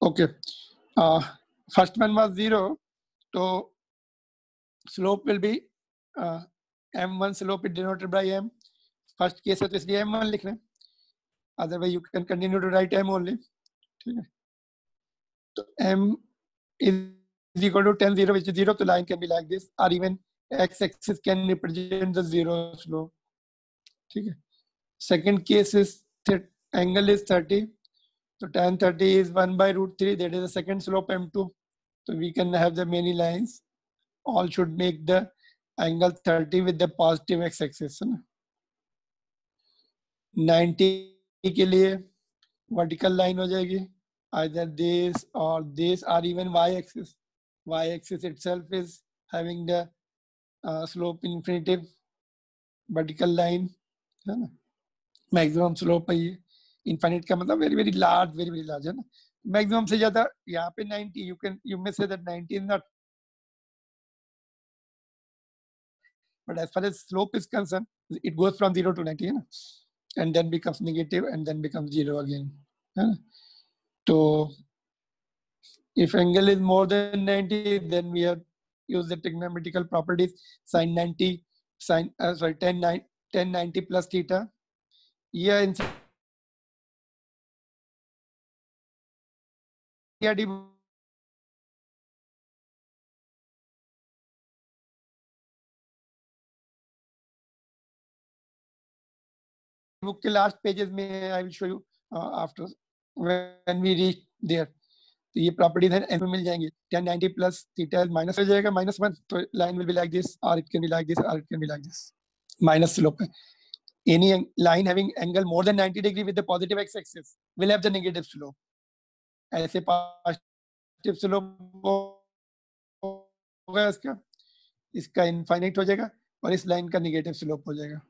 Okay. First one was 0. So slope will be m1 slope is denoted by m. First case है तो इसलिए m1 लिख रहे हैं. Otherwise you can continue to write m only. ठीक है. तो m is equal to 10 0, which is 0. So line can be like this, or even x-axis can represent the 0 slope. ठीक है. Second case is angle is 30. So tan 30 is 1 by root 3. That is the second slope m2. So we can have the many lines. All should make the angle 30 with the positive x-axis. 90 के लिए vertical line हो जाएगी. Either this or this, or even y-axis. Y-axis itself is having the slope infinitive vertical line. है ना? Maximum slope है ये. Infinite का मतलब very very large है ना. Maximum से ज़्यादा यहाँ पे 90. You may say that 90 is not. But as far as slope is concerned, it goes from 0 to 90, है ना? And then becomes negative and then becomes 0 again. है ना? So if angle is more than 90, then we have used the trigonometrical properties. Sin 90, tan 90 plus theta. Yeah, in book के last pages में I will show you after when we reach there. तो ये properties है M में मिल जाएंगे. tan 90 plus theta minus हो जाएगा -1. तो line will be like this, और it can be like this, और it can be like this. Minus slope है. Any line having angle more than 90 degree with the positive x-axis will have the negative slope. ऐसे positive slope होगा इसका infinite हो जाएगा, और इस line का negative slope हो जाएगा.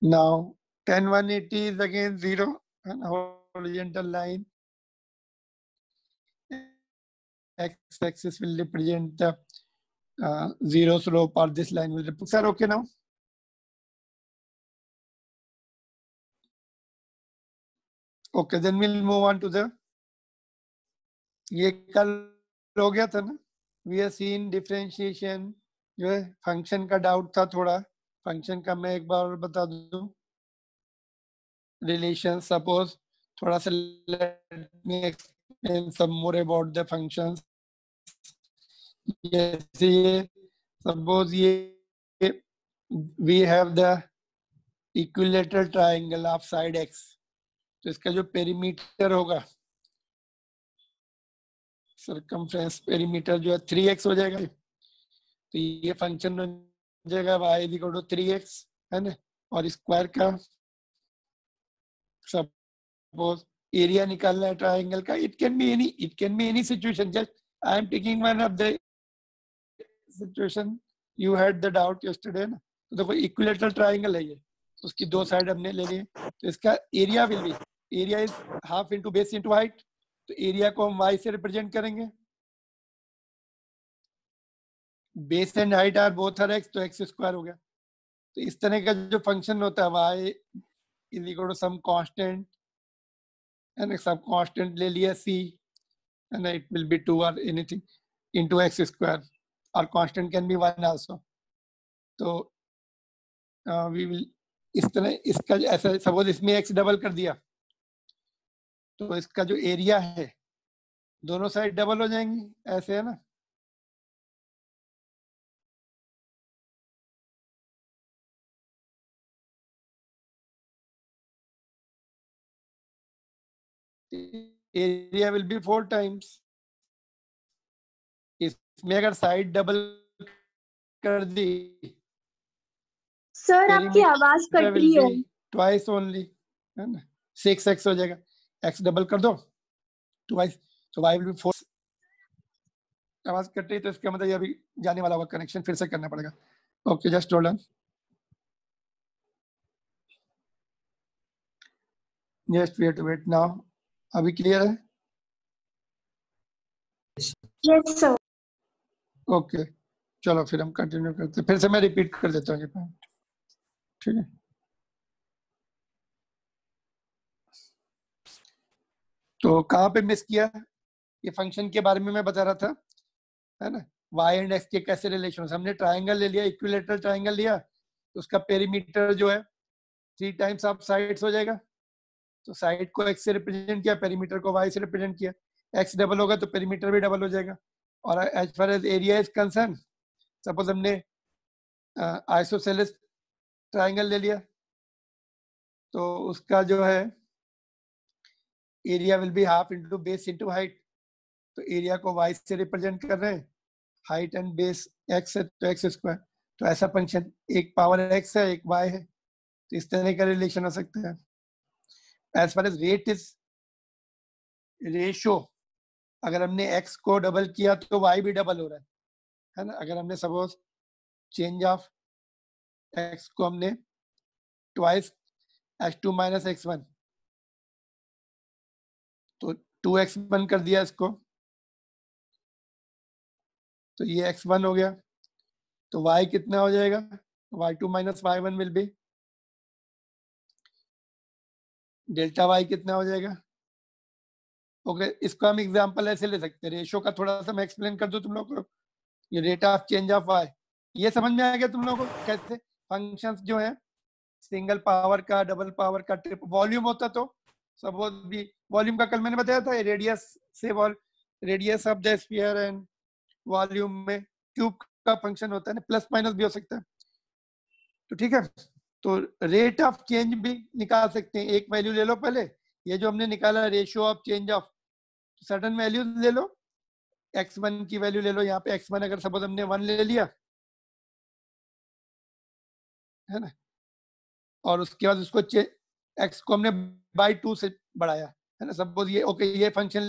Now tan 180 is again 0, and horizontal line x-axis will represent the 0 slope, or this line will represent. Sir, okay now? Okay, then we'll move on to the. ये कल हो गया था ना. We have seen differentiation. जो है function का doubt था थोड़ा. फंक्शन का मैं एक बार बता दूं. Relation, suppose थोड़ा सा let me explain some more about the functions. ये suppose ये we have the equilateral triangle of side x. तो इसका जो पेरीमीटर होगा, सर्कमफ्रेंस पेरीमीटर जो है 3x हो जाएगा. तो ये फंक्शन बन जाएगा y is equal to 3x, है ना. और स्क्वायर का सपोज एरिया निकालना है ट्रायंगल का. It can be any situation. Just I am taking one of the situation you had the doubt yesterday ना. तो देखो इक्विलेटरल ट्रायंगल है ये, उसकी दो साइड हमने ले ली. तो इसका area will be, area is half into base into height. तो एरिया को हम y से रिप्रेजेंट करेंगे. Base and height are both are x, तो x स्क्वायर हो गया. तो इस तरह का जो फंक्शन होता है y is equal to some constant, and सब कांस्टेंट ले लिया c, and it will be 2 और एनीथिंग इनटू x स्क्वायर, और कांस्टेंट कैन बी 1 आल्सो. तो वी विल इस तरह इसका ऐसा सपोज इसमें x डबल कर दिया, तो इसका जो एरिया है दोनों साइड डबल हो जाएंगी. ऐसे है ना. Area will B 4 times. इसमें अगर साइड डबल कर दी, सर आपकी आवाज कट रही है. ट्वाइस ओनली, है ना. 6x हो जाएगा. x डबल कर दो ट्वाइस, तो y विल बी 4. आवाज कट रही तो इसका मतलब ये अभी जाने वाला होगा, कनेक्शन फिर से करना पड़ेगा. Okay, just hold on. Just wait wait now. अभी क्लियर है? Yes sir. ओके, चलो फिर हम कंटिन्यू करते हैं. फिर से मैं रिपीट कर देता हूँ ये पॉइंट. ठीक है. तो कहाँ पे मिस किया? ये फंक्शन के बारे में मैं बता रहा था, है ना, y एंड x के कैसे रिलेशन। हमने ट्राइंगल ले लिया, इक्विलेटरल ट्राइंगल लिया, तो उसका पेरीमीटर जो है 3 टाइम्स ऑफ साइड्स हो जाएगा। तो साइड को x से रिप्रेजेंट किया, पेरीमीटर को y से रिप्रेजेंट किया, x डबल होगा तो पेरीमीटर भी डबल हो जाएगा। और as far as area is concern, suppose हमने आइसोसेलेस ट्राइंगल ले लिया, तो उसका जो है area will be half into base into height. तो एरिया को y से रिप्रेजेंट कर रहे हैं, हाइट एंड बेस x है तो x स्क्वायर। तो ऐसा फंक्शन एक पावर x है एक y है, तो इस तरह का रिलेशन हो सकता है। As far as rate is ratio, अगर हमने x को डबल किया तो y भी डबल हो रहा है ना। अगर हमने सपोज चेंज ऑफ x को हमने ट्वाइस x2 माइनस x1, तो 2x1 कर दिया इसको, तो ये x1 हो गया। तो y कितना हो जाएगा? y2 minus y1 will be delta y कितना हो जाएगा? ओके, इसको हम एग्जांपल ऐसे ले सकते हैं। रेशियो का थोड़ा सा मैं एक्सप्लेन कर दूं तुम लोग को। ये rate of change of y, ये समझ में आ गया तुम लोगों को कैसे फंक्शंस जो है सिंगल पावर का, डबल पावर का, ट्रिप वॉल्यूम होता तो सब भी वॉल्यूम का कल मैंने बताया था, रेडियस से radius of the sphere and volume में क्यूब का फंक्शन होता है ना, प्लस माइनस भी हो सकता है। तो ठीक है, तो रेट ऑफ चेंज भी निकाल सकते हैं। एक वैल्यू ले लो पहले, ये जो हमने निकाला ratio of change of sudden values ले लो, x1 की वैल्यू ले लो। यहाँ पे x1 अगर सपोज हमने 1 ले लिया, है ना, और उसके बाद उसको x को हमने बाई 2 से बढ़ाया, है ना। सपोज ये ओके, ये फंक्शन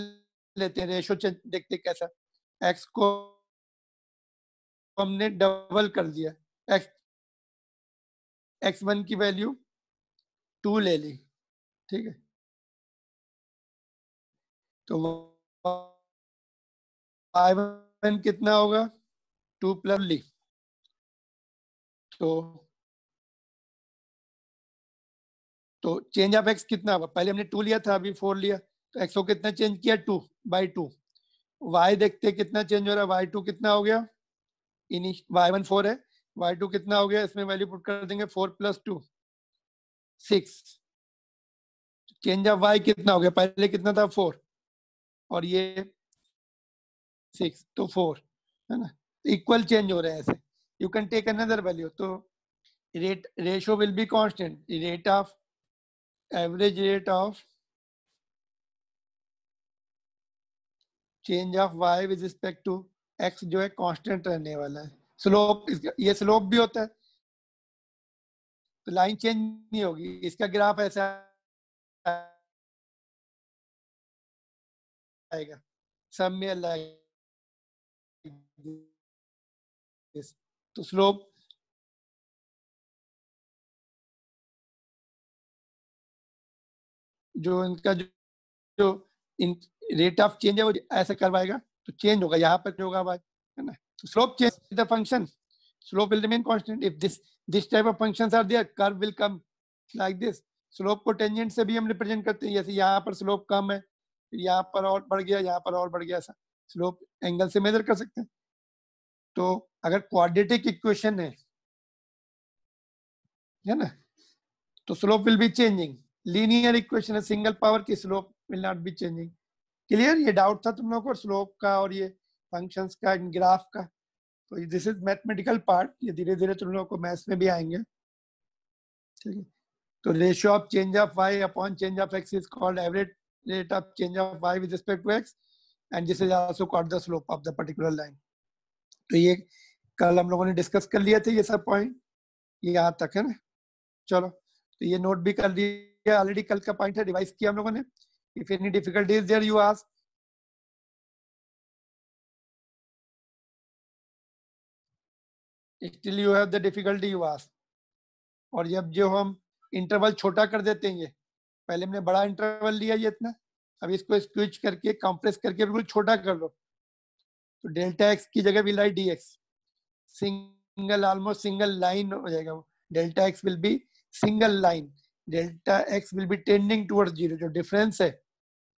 लेते हैं, रेशियो देखते हैं कैसा। x को हमने डबल कर दिया, x1 की वैल्यू 2 ले ली, ठीक है। तो y1 कितना होगा? 2 प्लस ली, तो चेंज ऑफ x कितना होगा? पहले हमने 2 लिया था, अभी 4 लिया, तो x को कितना चेंज किया? 2 बाई 2। y देखते हैं कितना चेंज हो रहा है। y2 कितना हो गया? y1 4 है, y2 कितना हो गया? इसमें वैल्यू पुट कर देंगे, 4 प्लस 2 6। चेंज ऑफ y कितना हो गया? पहले कितना था? 4, और ये 6, तो 4, है ना। इक्वल चेंज हो रहे हैं ऐसे। You can take another value, तो ratio will be constant. Rate of average rate of change of y with respect to x जो है कांस्टेंट रहने वाला है। स्लोप, ये स्लोप भी होता है, तो लाइन चेंज नहीं होगी। इसका ग्राफ ऐसा आएगा, सब में लाइक दिस। तो स्लोप जो इनका जो इन रेट ऑफ चेंज है वो ऐसा करवाएगा, तो चेंज होगा, यहाँ पर होगा y, है ना। Slope change the function, slope will remain constant if this type of functions are there, curve will come like this। Slope को टेंजेंट से भी हम रिप्रेजेंट करते हैं, जैसे यहाँ पर स्लोप कम है, यहाँ पर और बढ़ गया, यहाँ पर और बढ़ गया, ऐसा स्लोप एंगल से मेजर कर सकते हैं। तो अगर क्वाड्रेटिक इक्वेशन है ना, तो slope will be changing. Linear equation है, सिंगल पावर की, slope will not be changing. Clear? ये डाउट था तुम लोगों को स्लोप का और ये फंक्शंस का, ग्राफ का। तो दिस इज मैथमेटिकल पार्ट, ये धीरे धीरे तुम लोगों को मैथ्स में भी आएंगे, ठीक है। तो ratio of change of y upon change of x is called average rate of change of y with respect to x, and this is also called the slope of the particular line. तो ये कल हम लोगों ने discuss कर लिए थे ये सब पॉइंट, ये यहाँ तक है ना। चलो, तो ये नोट भी कर लिया ऑलरेडी, कल का पॉइंट है, रिवाइज किया हम लोगों ने। If any difficulties there you ask. Still you have the difficulty you ask. और जब जो हम इंटरवल छोटा कर देते हैं, ये पहले हमने बड़ा इंटरवल लिया ये इतना, अब इसको स्क्विच करके कंप्रेस करके बिल्कुल छोटा कर लो, तो डेल्टा एक्स की जगह will write D x. Single, almost single line हो जाएगा वो। Delta x will be single line, delta x will be tending towards zero. जो डिफरेंस है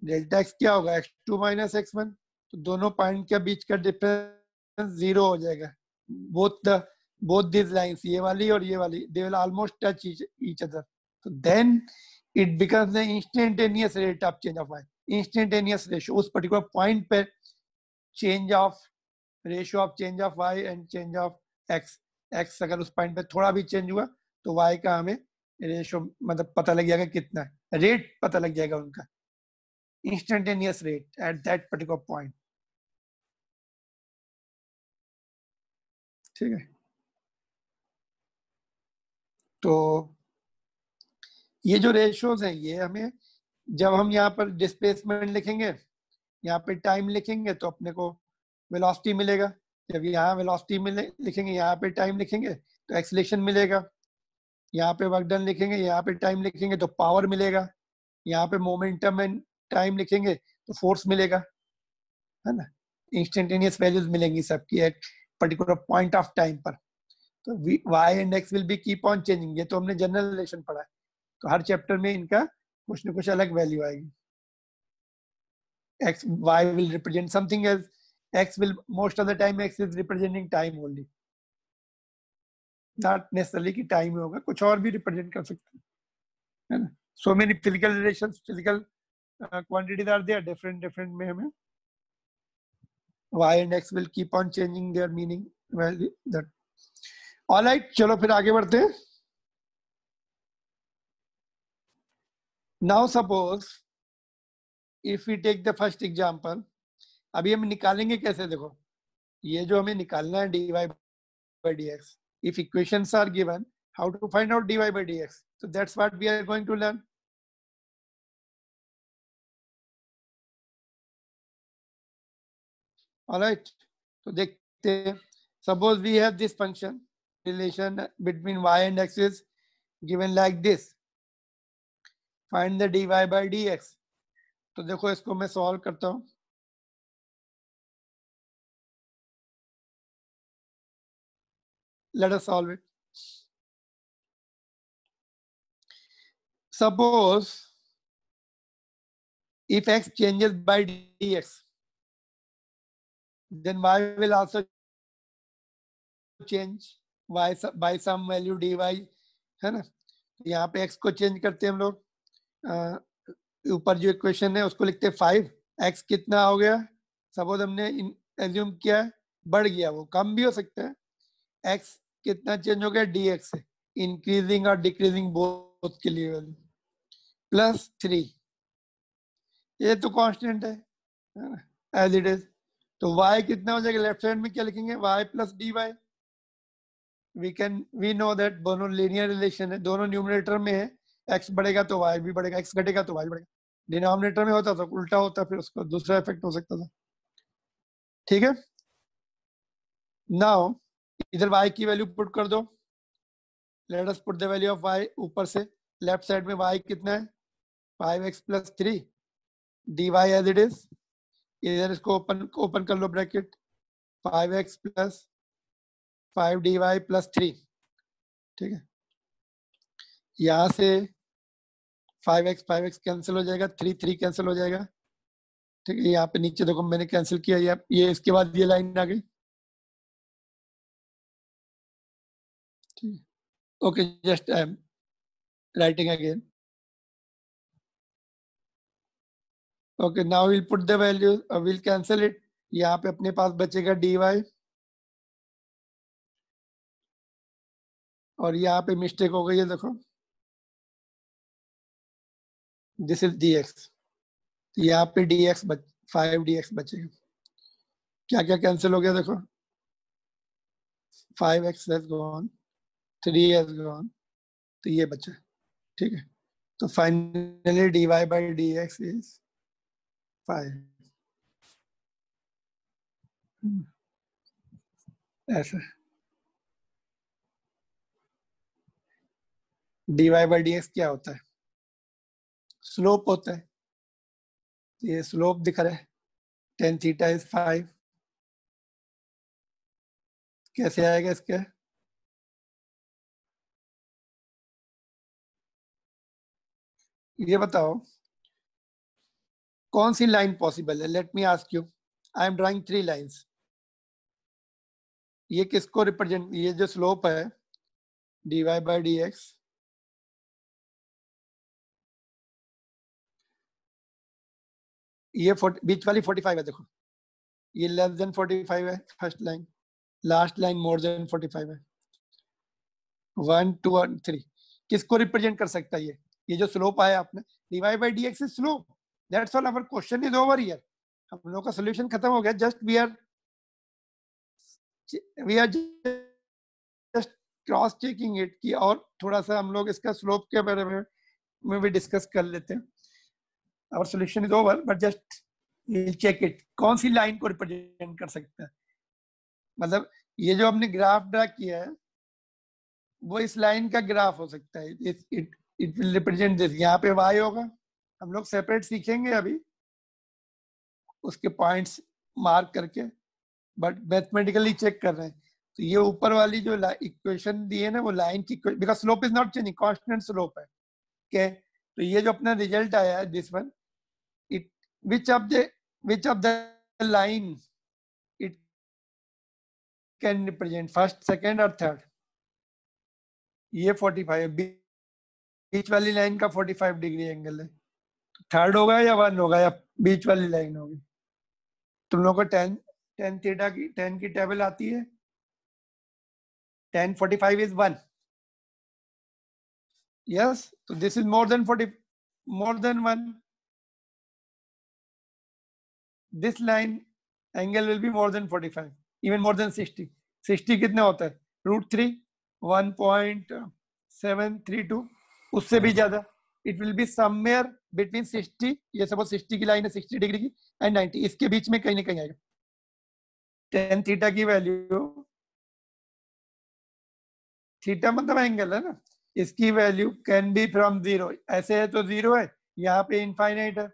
डेल्टा एक्स क्या होगा, x2 माइनस x1, तो दोनों पॉइंट के बीच का डिफरेंस 0 हो जाएगा. बोथ दिस लाइंस, ये वाली और ये वाली, they will almost touch each other. तो then it becomes the instantaneous rate of change of y, instantaneous ratio उस पर्टिकुलर पॉइंट पे change of ratio of change of y and change of x अगर उस point पे थोड़ा भी change हुआ तो y का हमें रेशियो मतलब पता लग जाएगा कितना है, रेट पता लग जाएगा उनका, instantaneous rate at that particular point. ठीक है, तो ये जो रेशियोज हैं ये हमें, जब हम यहाँ पर डिस्प्लेसमेंट लिखेंगे, यहाँ पे टाइम लिखेंगे तो अपने को वेलोसिटी मिलेगा. जब यहाँ वेलोसिटी लिखेंगे, यहाँ पे टाइम लिखेंगे तो एक्सीलरेशन मिलेगा. यहाँ पे वर्क डन लिखेंगे, यहाँ पे टाइम लिखेंगे तो पावर मिलेगा. यहाँ पे मोमेंटम एंड टाइम लिखेंगे तो फोर्स मिलेगा, है ना. इंस्टेंटेनियस वैल्यूज मिलेंगी सबकी एक पर्टिकुलर पॉइंट ऑफ टाइम पर. तो y and x will be keep on changing, ये तो हमने जनरल रिलेशन पढ़ा है. तो हर चैप्टर में इनका कुछ न कुछ अलग वैल्यू आएगी. x y will represent something else, x will most of the time x is representing time only, not necessarily कि टाइम में होगा, कुछ और भी रिप्रेजेंट कर सकते हैं, है ना. so many physical relations, physical quantities are there, different में हमें y and x will keep on changing their meaning value. That all right, चलो फिर आगे बढ़ते हैं. now suppose if we take the first example, अभी हम निकालेंगे कैसे, देखो ये जो हमें निकालना है dy by dx, if equations are given, how to find out dy by dx, so that's what we are going to learn. all right, तो देखते हैं. suppose we have this function, relation between y and x is given like this, find the dy by dx. तो देखो इसको मैं solve करता हूं. let us solve it. suppose if x changes by dx, then y will also change by some value dy, है ना. यहाँ पे x को चेंज करते हैं हम लोग. ऊपर जो इक्वेशन है उसको लिखते हैं 5. x कितना हो गया, सपोज हमने एज्यूम किया है बढ़ गया, वो कम भी हो सकता है. x कितना चेंज हो गया dx से, इंक्रीजिंग और डिक्रीजिंग बोथ के लिए वैल्यू, +3. ये तो कांस्टेंट है ना, एज इट इज. तो y कितना हो जाएगा, लेफ्ट साइड में क्या लिखेंगे, y plus dy. we know that दोनों लीनियर रिलेशन है, दोनों न्यूमरेटर में है. x बढ़ेगा तो y भी बढ़ेगा, x घटेगा तो y बढ़ेगा. डिनोमिनेटर में होता तो उल्टा होता, फिर उसका दूसरा इफेक्ट हो सकता था. ठीक है, नाउ इधर y की वैल्यू पुट कर दो. Let us put the value of y ऊपर से. लेफ्ट साइड में y कितना है, 5x + 3 dy as it is. इधर इसको ओपन कर लो ब्रैकेट, 5x + 5 dy + 3. ठीक है, यहां से 5x कैंसिल हो जाएगा, 3 कैंसिल हो जाएगा. ठीक है, यहाँ पे नीचे देखो मैंने कैंसिल किया, ये इसके बाद ये लाइन आ गई. ठीक, okay, just I am writing again. Okay, now will put the value, will cancel it. यहाँ पे अपने पास बचेगा dy, और यहाँ पे मिस्टेक हो गई है, देखो दिस इज dx. यहाँ पे dx 5 dx बचेगा. क्या क्या कैंसिल हो गया, देखो 5x has gone, 3 has gone, तो ये बचा. ठीक है, तो finally dy by dx is 5. ऐसा dy by dx क्या होता है, स्लोप होता है. ये स्लोप दिख रहा है, tan थीटा इज 5. कैसे आएगा इसका, ये बताओ. कौन सी लाइन पॉसिबल है? Let me ask you, I am drawing 3 lines. ये किसको रिप्रेजेंट, ये जो स्लोप है dy by dx, ये बीच वाली 45 है. देखो ये लेस देन 45 है first line, last line more than 45 है. 1 2 और 3 किसको रिप्रेजेंट कर सकता है? ये जो स्लोप आया आपने, dy by dx is slope. That's all, our question is over here. हम लोगों का सॉल्यूशन खत्म हो गया. Just we are just cross checking it कि और थोड़ा सा हम लोग इसका स्लोप के बारे में भी डिस्कस कर लेते हैं. Our solution is over but just check it. कौन सी लाइन को रिप्रेजेंट कर सकता है? मतलब ये जो हमने ग्राफ ड्रा किया है वो इस लाइन का ग्राफ हो सकता है. It will represent this. यहाँ पे y होगा. हम लोग सेपरेट सीखेंगे अभी उसके पॉइंट्स मार्क करके, बट मैथमेटिकली चेक कर रहे हैं. तो ये ऊपर वाली जो इक्वेशन दी है ना वो लाइन की, because slope is not changing, constant slope है. okay? तो ये जो अपना रिजल्ट आया है this one, it which of the line it can represent, first, second और third. ये 45 है, बीच वाली लाइन का 45 डिग्री एंगल है. थर्ड होगा या 1 होगा या बीच वाली लाइन होगी? तुम लोगों को tan थीटा की tan की टेबल आती है. tan 45 is 1. Yes, so this is more than 40, more than 1. This line angle will be more than 45, even more than 60. 60 कितने होता है? √3, 1.732, उससे भी ज्यादा. It will be somewhere between 60, ये सपोज 60 की लाइन है 60 डिग्री की, एंड 90, इसके बीच में कहीं ना कहीं आएगा. tan थीटा की वैल्यू, थीटा मतलब एंगल है ना, इसकी वैल्यू कैन बी फ्रॉम 0. ऐसे है तो 0 है, यहाँ पे इनफाइनाइट है.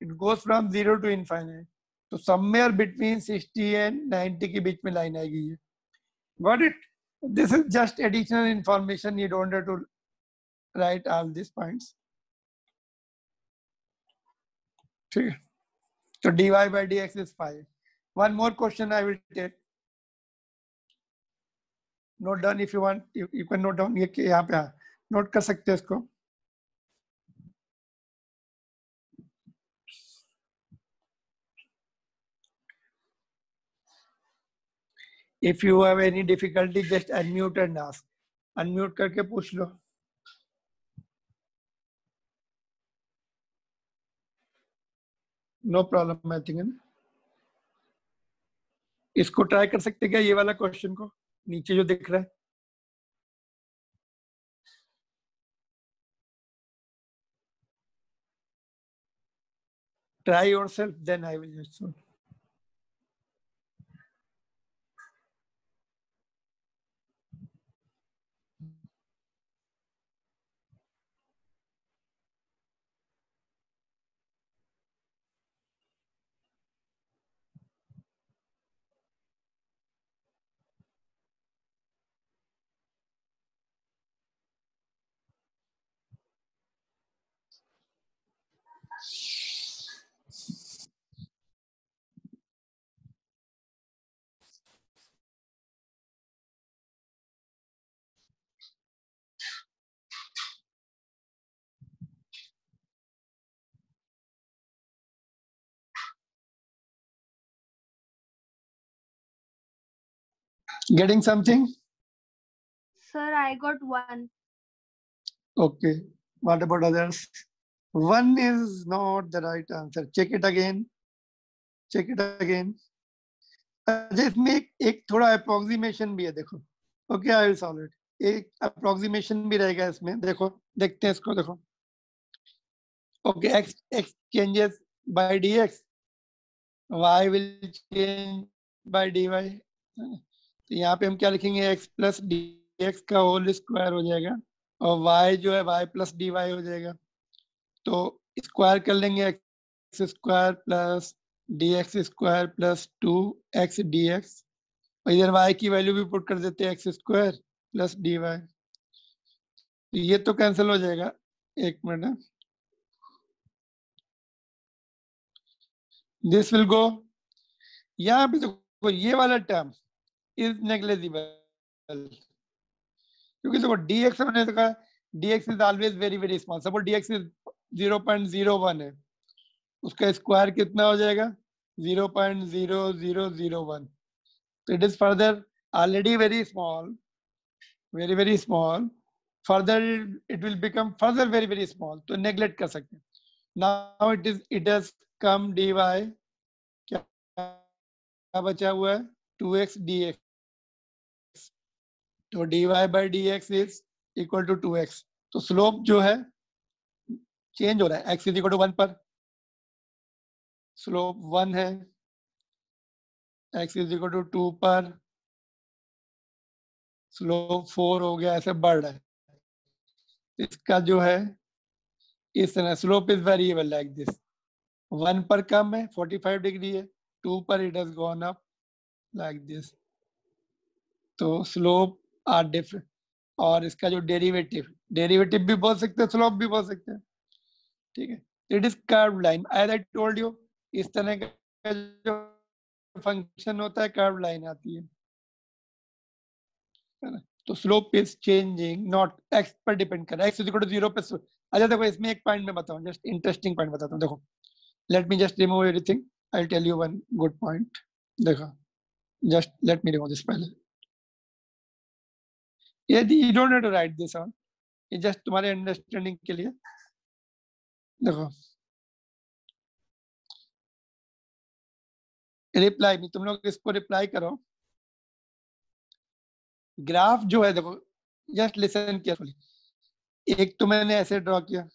It goes from 0 to infinite. तो समवेयर बिटवीन 60 एंड 90 के बीच में लाइन आएगी ये. Got it? This is just additional information. You don't have to write all this points. ठीक है. तो dy by dx is 5. One more question I will take. Note down if you want. You can note down. ये यहाँ पे note कर सकते हैं इसको. If you have any difficulty, just unmute and ask. Unmute करके पूछ लो. No problem, I think. इसको ट्राई कर सकते क्या, ये वाला क्वेश्चन को, नीचे जो दिख रहा है? Try yourself, then I will just show. Getting something? Sir, I got 1. Okay. What about others? 1 is not the right answer. Check it again. Check it again. अच्छा, इसमें एक थोड़ा अप्रोक्सीमेशन भी है, देखो. Okay, I will solve it. एक approximation भी रहेगा इसमें. देखो, देखते हैं इसको. देखो. Okay, x changes by dx, y will change by dy. तो यहाँ पे हम क्या लिखेंगे? x प्लस dx का होल स्क्वायर हो जाएगा और y जो है y प्लस dy हो जाएगा. तो स्क्वायर कर लेंगे x square plus dx square plus 2x dx. और इधर y की वैल्यू भी पुट कर देते हैं x स्क्वायर प्लस dy. ये तो कैंसिल हो जाएगा. एक मिनट. दिस विल गो, यहाँ पे देखो ये वाला टर्म इज नेग्लिजिबल, क्योंकि देखो dx हमने देखा dx is always very very small. Suppose dx is 0.01 है, उसका स्क्वायर कितना हो जाएगा 0.0001, तो it is further already very small, very very small, further it will become further very very small, तो neglect कर सकते हैं। now it has come dy, क्या बचा हुआ है 2x dx, तो dy by dx is equal to 2x, तो स्लोप जो है चेंज हो रहा है, x is equal to 1 पर स्लोप 1 है, x is equal to 2 पर स्लोप 4 हो गया, ऐसे बढ़ रहा है। इसका जो है इस तरह slope is variable like this, 1 पर कम है 45 डिग्री है, 2 पर it has gone up like this, तो स्लोप आर डिफरेंट। और इसका जो डेरिवेटिव भी बोल सकते हैं, स्लोप भी बोल सकते हैं, ठीक है। It is curve line, as I told you, इस तरह का जो फंक्शन होता है कर्व लाइन आती है ना, तो slope is changing not x पर डिपेंड कर रहा है, एक्स इज इक्वल टू 0 पे। अच्छा देखो इसमें एक पॉइंट मैं बताऊं, जस्ट इंटरेस्टिंग पॉइंट बताता हूं, देखो let me just remove everything, I'll tell you one good point, देखो just let me remove this पहले, ये you don't have to write this on, ये just तुम्हारे अंडरस्टैंडिंग के लिए। देखो रिप्लाई में तुम लोग इसको रिप्लाई करो, ग्राफ जो है देखो जस्ट लिसन केयरफुली, एक तो मैंने ऐसे ड्रॉ किया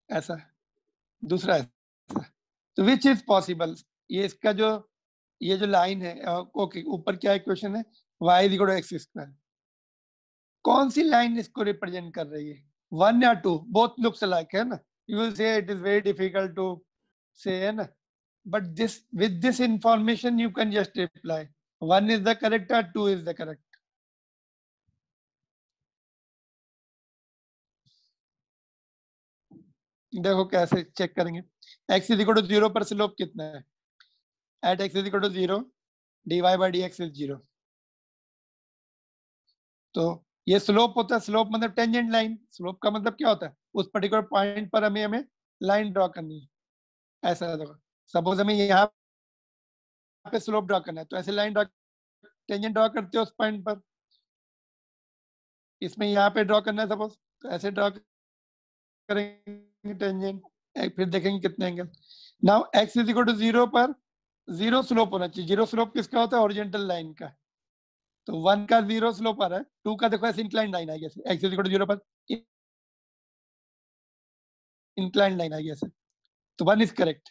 ऐसा, दूसरा ऐसा, तो विच इज पॉसिबल, ये इसका जो ये जो लाइन है, ओके ऊपर क्या इक्वेशन है y is equal to x square, कौन सी लाइन इसको रिप्रेजेंट कर रही है 1 या 2, बोथ लुक्स लाइक है ना, you will say it is very difficult to say, है ना, but this with this information you can just reply 1 is the correct or 2 is the correct। देखो कैसे चेक करेंगे, x is equal to 0 पर slope कितना है, at x is equal to 0 dy by dx is 0, तो ये slope होता है, स्लोप मतलब टेंजेंट लाइन, स्लोप का मतलब क्या होता है उस पर्टिकुलर पॉइंट पर हमें लाइन ड्रॉ करनी है। ऐसा देखो सपोज हमें यहाँ पे स्लोप ड्रॉ करना है, तो ऐसे लाइन ड्रॉ टेंजेंट ड्रॉ करते हो उस पॉइंट पर, इसमें यहाँ पे ड्रॉ करना है सपोज, तो ऐसे ड्रॉ करेंगे टेंजेंट, फिर देखेंगे कितने angle. Now x is equal to 0 पर 0 स्लोप होना चाहिए, 0 स्लोप किसका होता है ओरिजेंटल लाइन का, तो 1 का 0 स्लोप आ रहा है, 2 का देखो ऐसे इंक्लाइंड लाइन आएगी ऐसे, x इज इक्वल टू 0 पर इंक्लाइंड लाइन आएगी ऐसे, तो 1 इज करेक्ट।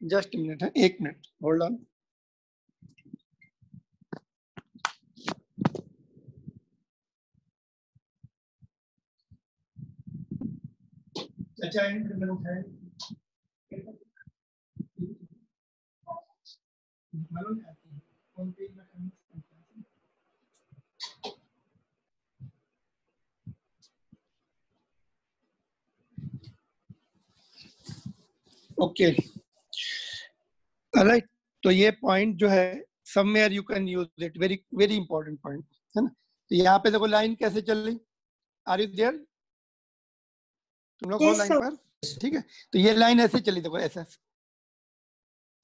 जस्ट मिनट है, 1 मिनट होल्ड ऑन। अच्छा ओके राइट, तो ये पॉइंट जो है somewhere you can use it, very very important point है ना। तो यहाँ पे देखो लाइन कैसे चल रही, आर यू देयर, तुम लोग हो लाइन पर, ठीक है। तो ये लाइन ऐसे चली देखो ऐसा,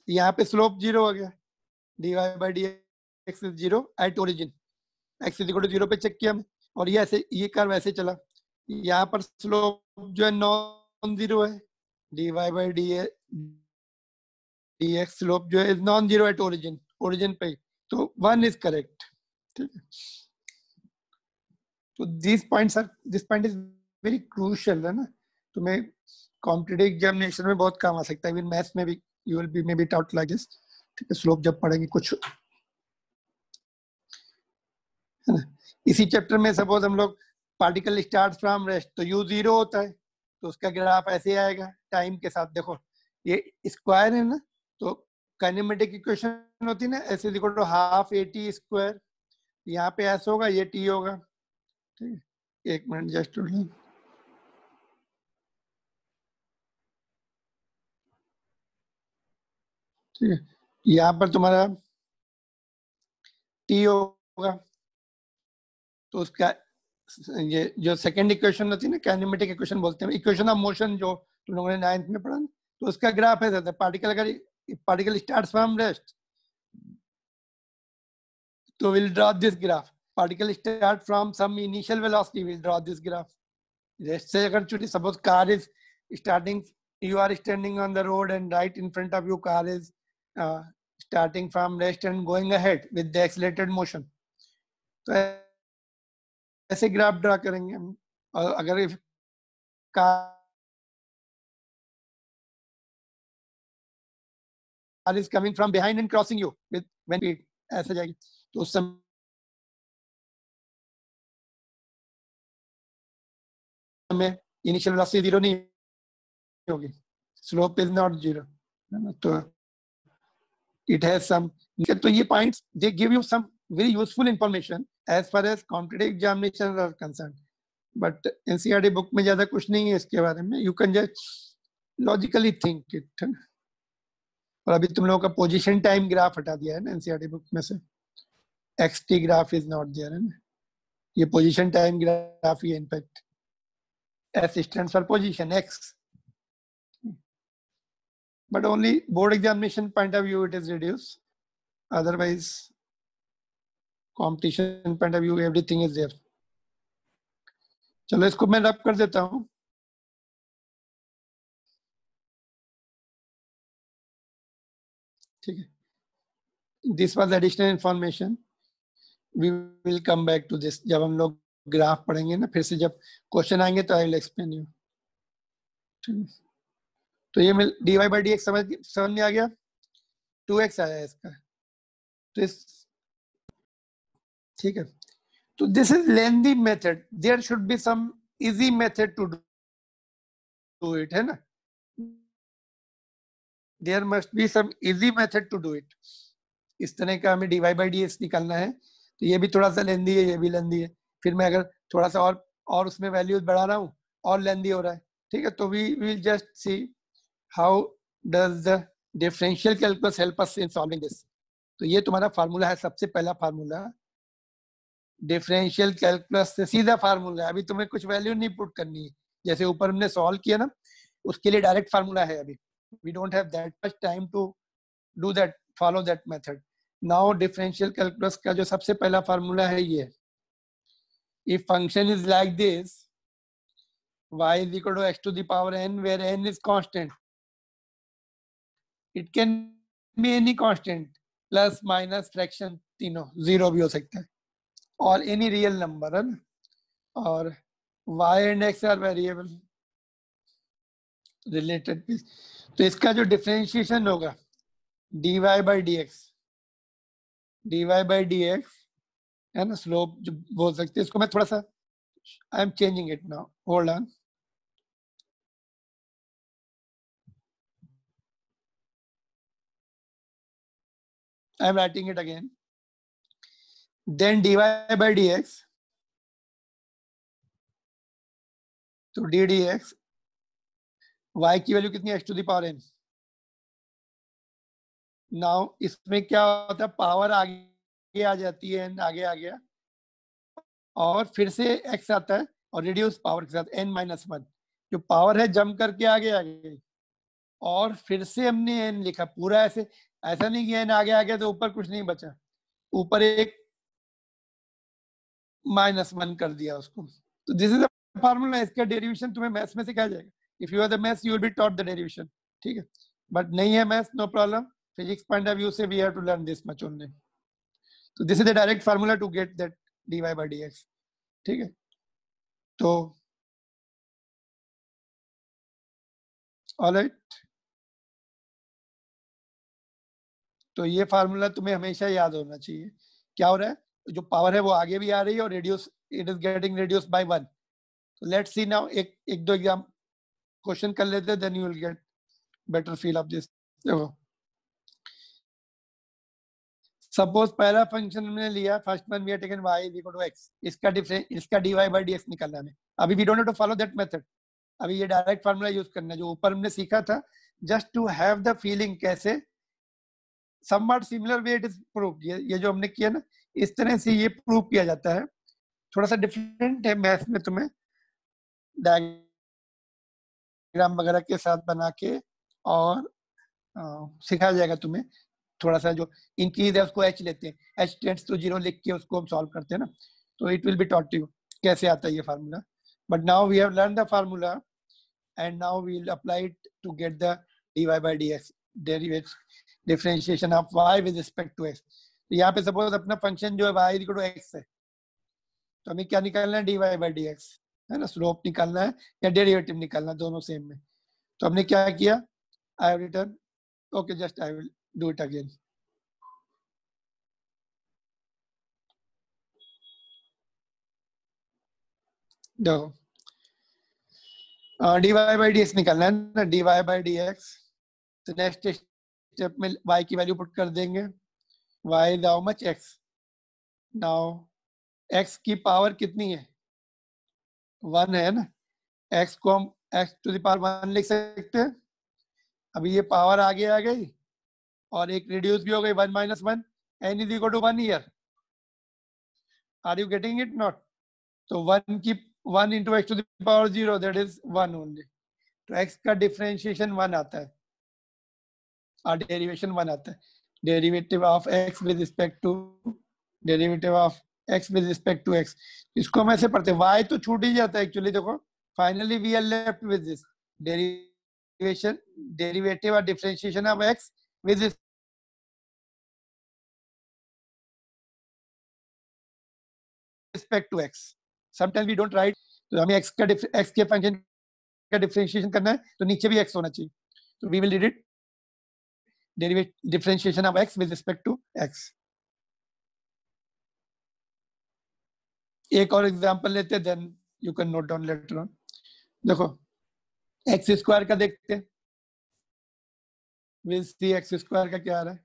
यहाँ पे स्लोप 0 हो गया, dy by dx is 0 at origin, x is equal to 0 पे चेक किया हमने, और ये ऐसे ये कर्व ऐसे चला, यहाँ पर स्लोप जो है नॉन जीरो है, dy by dx स्लोप जो है is non zero at origin, origin पे, तो 1 इज करेक्ट, ठीक है। तो this point is very crucial है ना, तुम्हें कॉम्पिटिटिव एग्जामिनेशन में बहुत काम आ सकता है, इवन मैथ्स में भी you will B may be taut like this, ठीक है। स्लोप जब पढ़ेंगे कुछ है ना, इसी चैप्टर में सपोज हम लोग पार्टिकल स्टार्ट फ्रॉम रेस्ट, तो u 0 होता है, तो उसका ग्राफ ऐसे आएगा टाइम के साथ, देखो ये स्क्वायर है ना, तो काइनेमेटिक इक्वेशन होती है ना, s is equal to half at square, यहाँ पे एस होगा, ये टी होगा। ठीक है, एक मिनट जस्ट ठीक है, यहाँ पर तुम्हारा टी होगा, तो उसका ये जो सेकंड इक्वेशन होती है ना, काइनेमेटिक इक्वेशन बोलते हैं, इक्वेशन ऑफ मोशन जो तुम लोगों ने 9th में पढ़ा, तो उसका ग्राफ है जैसे पार्टिकल, अगर पार्टिकल स्टार्ट्स फ्रॉम रेस्ट तो will draw this graph, particle start from some initial velocity will draw this graph. Rest से अगर चूंकि suppose car is starting, you are standing on the road and right in front of you car is starting from rest and going ahead with the accelerated motion, तो ऐसे graph draw करेंगे हम। और अगर car is coming from behind and crossing you with when speed ऐसे जाएगी, तो उस समय में इनिशियल वेलोसिटी जीरो नहीं होगी, स्लोप इज नॉट जीरो, तो it has some, तो ये points they give you some very useful information as far as competitive examinations are concerned, but NCERT book में ज्यादा कुछ नहीं है इसके बारे में, you can just logically think it, है ना। और अभी तुम लोगों का पोजीशन टाइम ग्राफ हटा दिया है ना NCERT बुक में से, XT graph is not there, है ना, ये पोजीशन टाइम ग्राफ ही है in fact, S stands for position, X, but only board examination point of view it is reduced, otherwise competition point of view everything is there। चलो इसको मैं रब कर देता हूं। ठीक है, this was additional information, we will come back to this जब हम लोग ग्राफ पढ़ेंगे ना, फिर से जब क्वेश्चन आएंगे तो आई विल एक्सप्लेन यू। ठीक है, तो ये मिल dy by dx समझ में आ गया, 2x आया है इसका, तो इस ठीक है, तो this is lengthy method, there should be some easy method to do it, है ना, there must be some easy method to do it. इस तरह का हमें dy by dx निकालना है, तो ये भी थोड़ा सा लेंदी है, ये भी लेंदी है, फिर मैं अगर थोड़ा सा और उसमें वैल्यूज बढ़ा रहा हूँ और लेंदी हो रहा है। ठीक है, तो we will just see how does the differential calculus help us in solving this. तो ये तुम्हारा फार्मूला है, सबसे पहला फार्मूला डिफरेंशियल कैलकुलस से सीधा फार्मूला है, अभी तुम्हें कुछ वैल्यू नहीं पुट करनी है, जैसे ऊपर हमने सॉल्व किया ना, उसके लिए डायरेक्ट फार्मूला है, अभी we don't have that much time to do that, follow that method. Now differential calculus का जो सबसे पहला फार्मूला है ये, if function is like this, y is equal to x to the power n where n is constant, it can be any constant, plus minus fraction तीनों, zero भी हो सकता है, और एनी रियल नंबर, है ना, और y and x are variable related. तो इसका जो डिफरेंशिएशन होगा dy by dx, dy by dx, है ना, स्लोप जो बोल सकते हैं, इसको मैं थोड़ा सा I am changing it now, hold on, I am writing it again, then dy by dx, तो d dx, y की वैल्यू कितनी है, x to the power n। Now इसमें क्या होता है, पावर आगे आ जाती है, n आगे आ गया, और फिर से x आता है और रिड्यूस पावर के साथ n माइनस वन, जो पावर है जम करके आगे आ गई, और फिर से हमने n लिखा पूरा, ऐसे ऐसा नहीं कि n आगे आ गया तो ऊपर कुछ नहीं बचा, ऊपर एक माइनस वन कर दिया उसको। तो दिस इज द फार्मूला, इसका डेरिवेशन तुम्हें मैथ्स में सिखाया जाएगा, if you are the maths you will be taught the derivation. ठीक है, बट नहीं है maths, no problem, physics point of view से we have to learn this much only. तो this is the direct formula to get that dy by dx। ठीक है, तो alright, तो ये फार्मूला तुम्हें हमेशा याद होना चाहिए। क्या हो रहा है, जो पावर है वो आगे भी आ रही है और reduce, it is getting reduce by one. तो लेट्स सी नाउ, एक दो एग्जाम क्वेश्चन कर लेते हैं, then you will get better feel of this. देखो सपोज पहला फंक्शन हमने लिया, first one we are taken y is equal to x, इसका डिफरेंस, इसका dy बाय dx निकालना है। अभी we don't have to follow that method, अभी ये डायरेक्ट फार्मूला यूज करना है जो ऊपर हमने सीखा था, just to have the feeling कैसे somewhat similar way it is proved। ये जो हमने किया ना, इस तरह से ये प्रूव किया जाता है। थोड़ा सा डिफरेंट है मैथ में, तुम्हें डायग्राम वगैरह के साथ बना के और सिखाया जाएगा तुम्हें। थोड़ा सा जो इंक्रीज है उसको h लेते हैं, h टेंड्स टू 0 लिख के उसको हम सॉल्व करते हैं ना, तो it will be taught you कैसे आता है ये फार्मूला। But now we have learn the formula and now we will apply it to get the dy by dx, differentiation of y with respect to x। तो यहाँ पे suppose अपना function जो है y इक्वल टू x है, तो हमें क्या निकालना है, dy by dx है ना, स्लोप निकालना है या डेरिवेटिव निकालना है, दोनों सेम में। तो हमने क्या किया, I have written, okay just I will do it again. देखो dy by dx निकालना है ना, dy by dx। तो नेक्स्ट स्टेप में y की वैल्यू पुट कर देंगे, y is how much x। Now x की पावर कितनी है, 1 है ना, x को हम x टू द पावर 1 लिख सकते हैं। अभी ये पावर आगे आ गई और एक रिड्यूस भी हो गई, 1 minus 1, n is equal to 1 here. Are you getting it not? तो 1 की 1 into x to the power 0 that is 1 only. तो x का डिफरेंशिएशन 1 आता है और डेरिवेशन 1 आता है। Derivative of x with respect to, derivative of x with respect to x, इसको हम ऐसे पढ़ते हैं, y तो छूट ही जाता है एक्चुअली। देखो finally we are left with this derivation, derivative और differentiation of x with respect to x। Sometimes we don't write, तो हमें x के फंक्शन का डिफरेंशिएशन करना है तो नीचे भी x होना चाहिए, तो we will read it differentiation of x with respect to x। एक और एग्जांपल लेते हैं, then you can note down later on. देखो एक्स स्क्वायर का देखते हैं, विल सी एक्स स्क्वायर का क्या आ रहा है।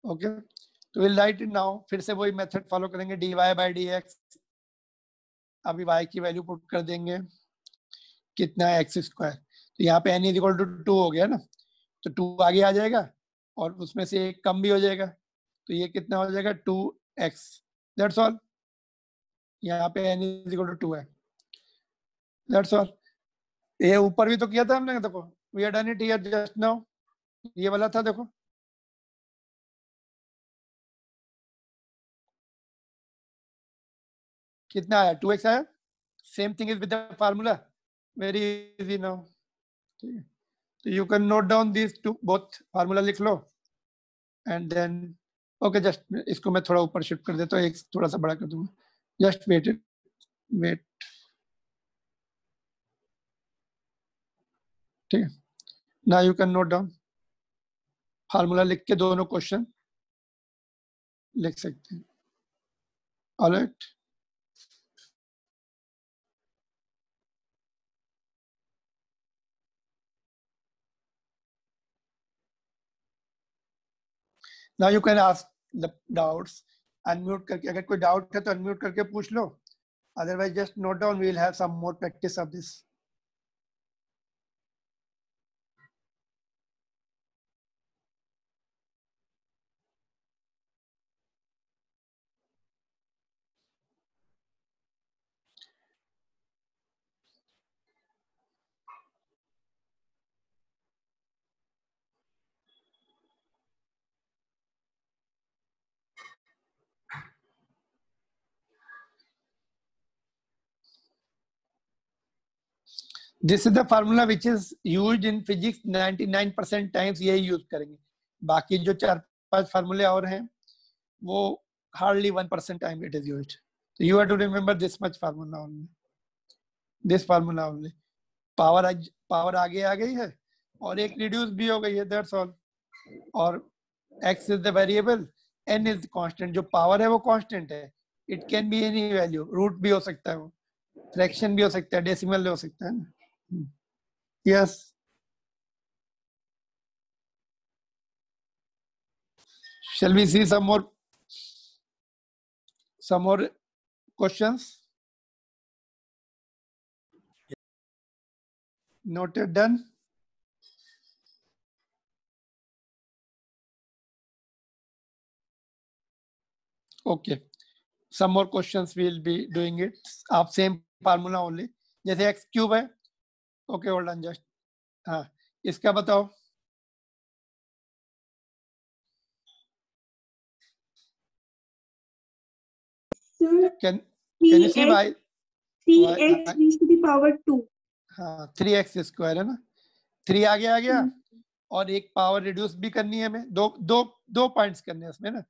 ओके तो विल राइट इट नाउ, फिर से वही मेथड फॉलो करेंगे, dy बाय dx। अभी y की वैल्यू पुट कर देंगे, कितना है एक्स स्क्वायर, तो यहाँ पे n इज इक्वल टू 2 हो गया ना, तो 2 आगे आ जाएगा और उसमें से एक कम भी हो जाएगा, तो ये कितना हो जाएगा 2x, दैट्स ऑल। यहाँ पे n इज इक्वल टू 2 है, दैट्स ऑल। ये ऊपर भी तो किया था हमने, देखो we are done it here just now, ये वाला था देखो। कितना आया, 2x आया। Same thing is with the formula, very easy now. ठीक है, तो you can note down this two both, formula लिख लो एंड देन ओके जस्ट इसको मैं थोड़ा ऊपर शिफ्ट कर देता हूँ, एक थोड़ा सा बड़ा कर दूंगा, जस्ट वेट वेट। ठीक है, now you can note down, formula लिख के दोनों क्वेश्चन लिख सकते हैं। Alright, now you can ask the doubts, unmute करके, अगर कोई डाउट है तो अनम्यूट करके पूछ लो, otherwise just note down, we will have some more practice of this. This is the formula which is used in physics, 99% times यही use करेंगे। बाकी जो 4-5 फार्मूले और हैं वो hardly 1% time it is used. So you have to remember this much formula only, this formula only। Power आगे आ गई है और एक रिड्यूस भी हो गई है, दैट्स ऑल। और x is the variable, n is constant, जो पावर है वो कांस्टेंट है, it can be any value, root भी हो सकता है, वो फ्रैक्शन भी हो सकता है, डेसिमल भी हो सकता है ना. Yes. Shall we see some more questions? Noted, done. Okay. Some more questions we'll be doing it. आप same formula only. जैसे x cube है. Okay, hold on just. हाँ, इसका बताओ. Sir, Can you see y? 3x raised to the power 2. हाँ, 3x square है ना. 3 आ गया और एक पावर रिड्यूस भी करनी है हमें. दो पॉइंट्स करने हैं इसमें ना.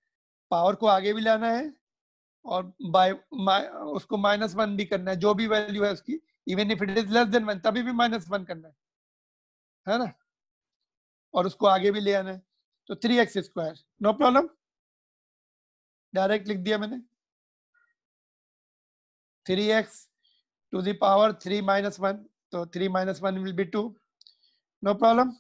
पावर को आगे भी लाना है और उसको -1 भी करना है, जो भी वैल्यू है उसकी, even if it is less than 1 तभी भी -1 करना है ना. और उसको आगे भी ले आना है. तो 3x square, no problem. Direct लिख दिया मैंने. 3x to the power 3 minus 1, तो 3 minus 1 will be 2, no problem.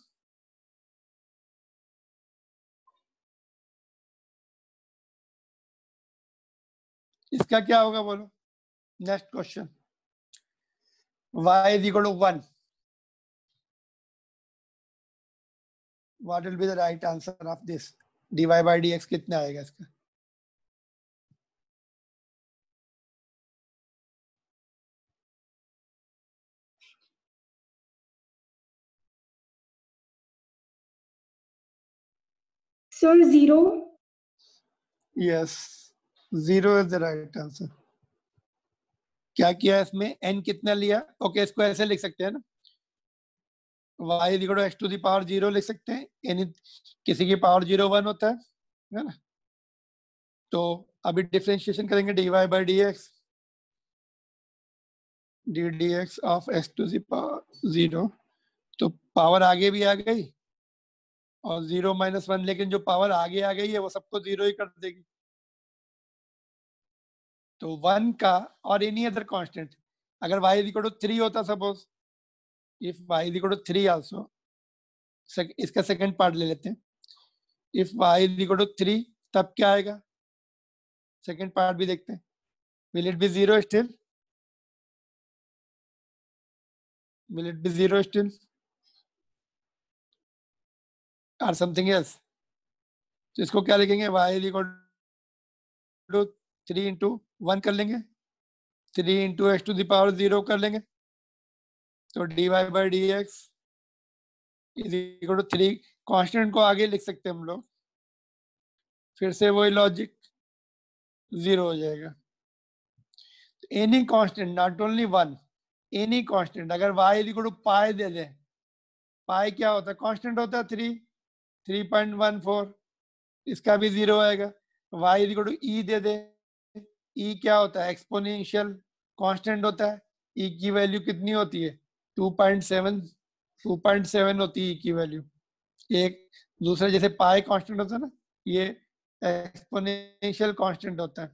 इसका क्या होगा बोलो. Next question. y is equal to 1. What will be the right answer of this? dy by dx कितना आएगा इसका. Sir, 0. Yes, 0 is the right answer. क्या किया इसमें, n कितना लिया. ओके, इसको ऐसे लिख सकते हैं ना. y is equal to x to the power 0 लिख सकते हैं. n किसी की पावर 0 1 होता है ना. तो अभी डिफरेंशिएशन करेंगे dy by dx. dx of x to the power 0. तो पावर आगे भी आ गई और 0 - 1, लेकिन जो पावर आगे आ गई है वो सबको 0 ही कर देगी. तो 1 का और एनी अदर कांस्टेंट. अगर y इक्वल टू 3 होता, suppose if y equal to 3 also, इसका सेकंड पार्ट ले लेते हैं. इफ y इक्वल टू 3, तब क्या आएगा. सेकंड पार्ट भी देखते हैं. Will it be 0 still. Will it be 0 still और समथिंग एल्स. तो इसको क्या लिखेंगे, y इक्वल टू 3 इंटू 1 कर लेंगे. 3 into x to the power 0 कर लेंगे. तो dy by d x is equal to 3. Constant को आगे लिख सकते हैं हम लोग. फिर से वही लॉजिक, 0 हो जाएगा. Any constant, not only 1, any constant. अगर y इक्वल टू पाई दे दें, पाई क्या होता है, कांस्टेंट होता है 3.14, इसका भी 0 आएगा. y इक्वल टू e दे दे, e क्या होता है, एक्सपोनेंशियल कांस्टेंट होता है. e की वैल्यू कितनी होती है, 2.7 होती है e की वैल्यू. एक दूसरा जैसे पाई कांस्टेंट होता है ना, ये एक्सपोनेंशियल कांस्टेंट होता है.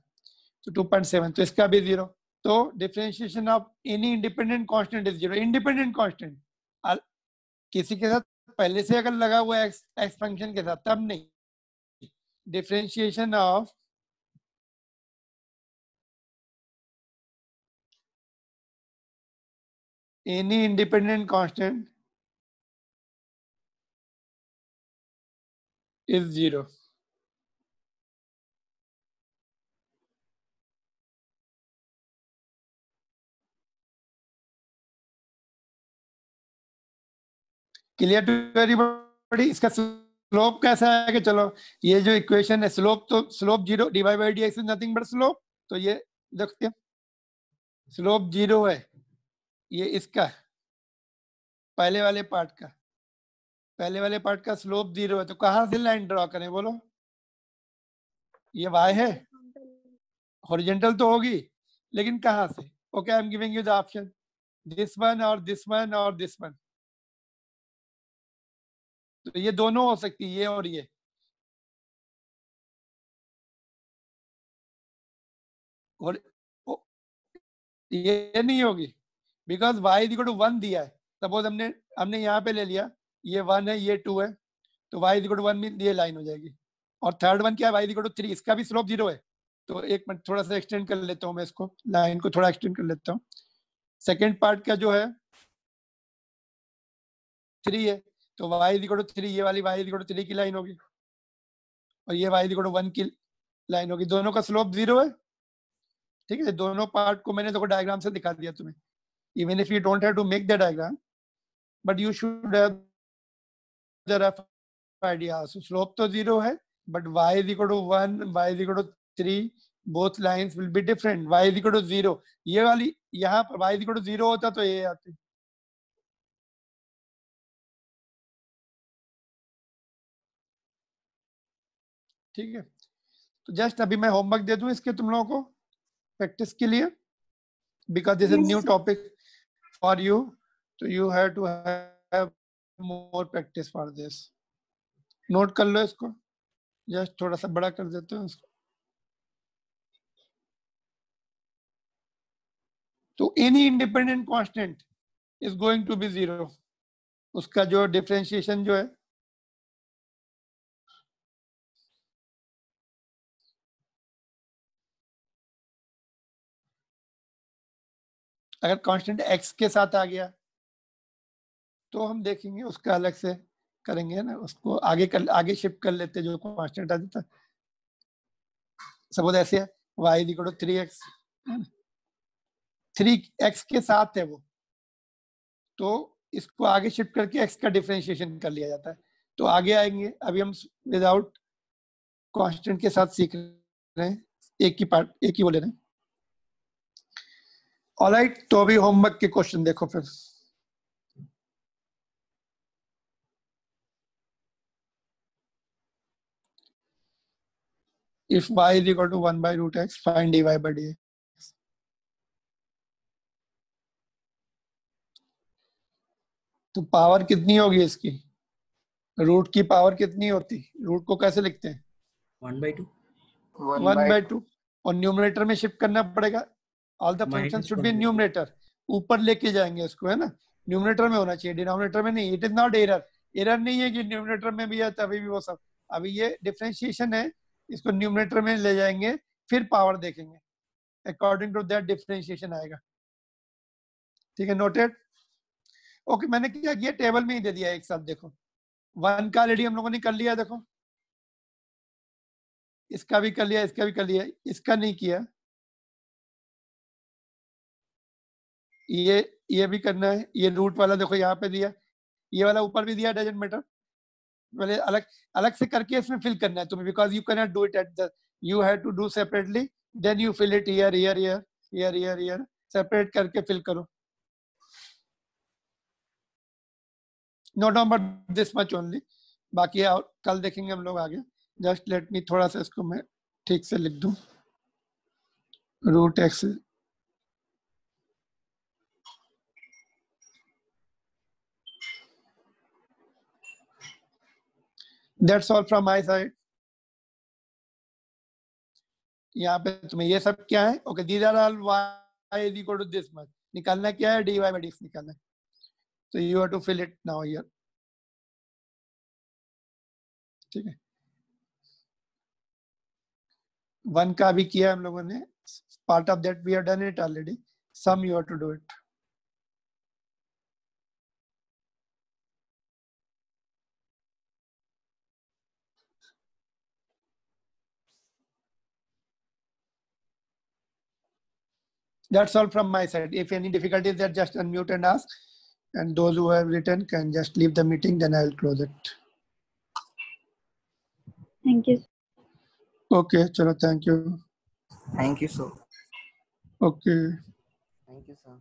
तो 2.7, तो इसका भी 0. तो differentiation of any independent constant is 0. Independent constant किसी के साथ पहले से अगर लगा हुआ है एक्स फंक्शन के साथ, तब नहीं. Differentiation of any independent constant is 0. Clear to everybody. इसका स्लोप कैसा है कि चलो ये जो इक्वेशन है, स्लोप तो slope 0, dy by d x is nothing but slope. तो ये देखते हैं, स्लोप 0 है. ये इसका पहले वाले पार्ट का स्लोप 0 है. तो कहां से लाइन ड्रॉ करें बोलो. ये y है, हॉरिजॉन्टल तो होगी, लेकिन कहां से. Okay, I am giving you the option, this one और दिस वन और दिस वन. तो ये दोनों हो सकती है, ये और ये. और ये नहीं होगी because y is equal to 1 दिया है. सपोज हमने यहाँ पे ले लिया, ये 1 है, ये 2 है, तो y इज इक्वल टू 1 में ये लाइन हो जाएगी. और थर्ड वन क्या है, y इज इक्वल टू 3, इसका भी स्लोप 0 है. तो एक मिनट थोड़ा सा एक्सटेंड कर लेता हूँ मैं इसको, लाइन को थोड़ा एक्सटेंड कर लेता हूँ. सेकेंड पार्ट का जो है 3 है, तो y इज इक्वल टू 3, ये वाली y इज इक्वल टू 3 की लाइन होगी और ये y इज इक्वल टू 1 की लाइन होगी. दोनों का स्लोप 0 है. ठीक है, दोनों पार्ट को मैंने देखो डायग्राम से दिखा दिया तुम्हें. Even if you don't have to make the diagram, but you should have the rough idea. So slope तो 0 है, but y is equal to 1, y is equal to 3, both lines will be different. y is equal to 0, ये वाली यहाँ पर y is equal to 0 होता तो ये आती. ठीक है, तो जस्ट अभी मैं होमवर्क दे दूं इसके तुम लोगों को प्रैक्टिस के लिए, because this is Yes, new sir. Topic for you, तो you have to have more practice for this. Note कर लो इसको, जस्ट थोड़ा सा बड़ा कर देते हैं इसको. तो any independent constant is going to be 0. उसका जो डिफरेंशिएशन जो है, अगर कांस्टेंट x के साथ आ गया तो हम देखेंगे उसका अलग से करेंगे ना, उसको आगे शिफ्ट कर लेते जो कांस्टेंट आ जाता. सपोज ऐसे है y is equal to 3x, 3x के साथ है वो, तो इसको आगे शिफ्ट करके x का डिफरेंशिएशन कर लिया जाता है. तो आगे आएंगे, अभी हम विदाउट कांस्टेंट के साथ सीख रहे हैं, एक ही बोले रहे हैं. ऑलराइट, तो अभी होमवर्क के क्वेश्चन देखो फिर. If y is equal to 1 by root x, find dy by dx. तो पावर कितनी होगी इसकी, रूट की पावर कितनी होती, रूट को कैसे लिखते हैं, 1/2. 1/2, और न्यूमरेटर में शिफ्ट करना पड़ेगा. All the functions should be numerator, ऊपर लेके जाएंगे इसको, है ना, न्यूमरेटर में होना चाहिए, डिनोमिनेटर में नहीं. It is not error, error नहीं है कि न्यूमरेटर में भी है तभी भी वो सब. अभी ये डिफरेंशिएशन है, इसको न्यूमरेटर में ले जाएंगे, फिर पावर देखेंगे, अकॉर्डिंग टू दैट डिफरेंशिएशन आएगा. ठीक है, नोटेड. ओके, मैंने क्या किया, टेबल में ही दे दिया एक साथ. देखो 1 का ऑलरेडी हम लोगों ने कर लिया, देखो इसका भी कर लिया, इसका भी कर लिया, इसका नहीं किया. ये भी करना है. ये रूट वाला देखो यहाँ पे दिया, ये वाला ऊपर भी दिया, डजंट मैटर. पहले अलग अलग से करके इसमें फिल करना है तुम्हें, because you can not do it at the, you have to do separately, then you fill it here here here here here here, separate करके फिल करो. Note down but this much only, बाकी कल देखेंगे हम लोग आगे. Just let me थोड़ा सा इसको मैं ठीक से लिख दूं. Root x, that's all from my side. यहाँ पे तुम्हें ये सब क्या है, okay, these are all y is equal to this much. निकालना क्या है, dy by dx निकालना है. तो you have to fill it now here. ठीक है, 1 का भी किया हम लोगों ने, part of that we have done it already. Some you have to do it. That's all from my side. If any difficulties there, just unmute and ask. And those who have written can just leave the meeting, then I will close it. Thank you. Okay, chalo, thank you. Thank you, sir. Okay. Thank you, sir.